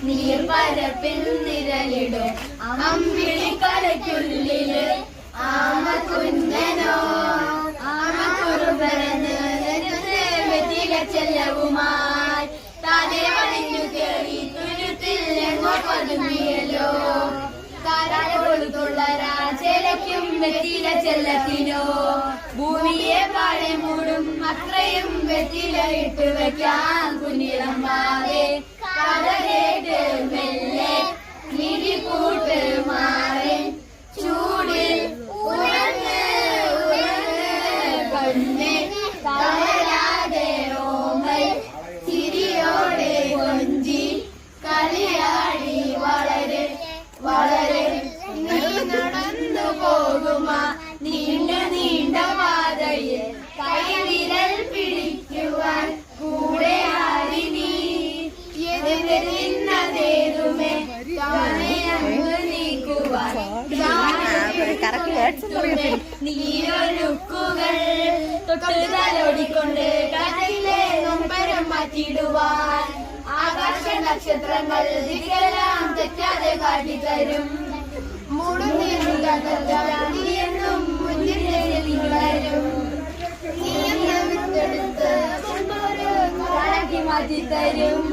നീർപ്പരപ്പിൽ നിഴലിടും അമ്പിളിക്കലയ്ക്കുള്ളില് ആമ കുഞ്ഞനോ ആമക്കുറുമ്പരന്ന് വെറ്റില ചെല്ലവുമായി താനെ വളിഞ്ഞു കയറി തുരുത്തിൽ എങ്ങോ പതുങ്ങിയല്ലോ കാരാകൊളുത്തുള്ള രാജലയ്ക്കും വെറ്റില ചെല്ലത്തിനോ ഭൂമിയെ പാടെ മൂടും അത്രയും വെറ്റില ഇട്ട് വയ്ക്കാൻ കുഞ്ഞിറമ്പാവേ കഥ കേട്ട് മെല്ലെ മിഴികൂട്ട് മാറി ചൂടിൽ ഉറങ്ങ് കണ്ണെ തളരാതെ ഓമൽ ചിരിയോടെ കൊഞ്ചി കളിയാടി വളരെ വളരെ നീ നടന്നു പോകുമാ നീണ്ട നീണ്ട പാതയിൽ കൈവിരൽ പിടിക്കുവാൻ കൂടെ ആരി നീ എതിരുന്നതേതുമേ നീക്കുവാൻ നീരൊരുക്കുകൾ തൊട്ടുതലോടിക്കൊണ്ട് കടയിലെ നൊമ്പരം മാറ്റിടുവാൻ ആകാശ നക്ഷത്രങ്ങൾ ദിക്കെല്ലാം തെറ്റാതെ കാട്ടിത്തരും മൂടുന്നീയെന്നും മുന്നിൽ വരും നീയെടുത്ത് മാറ്റിത്തരും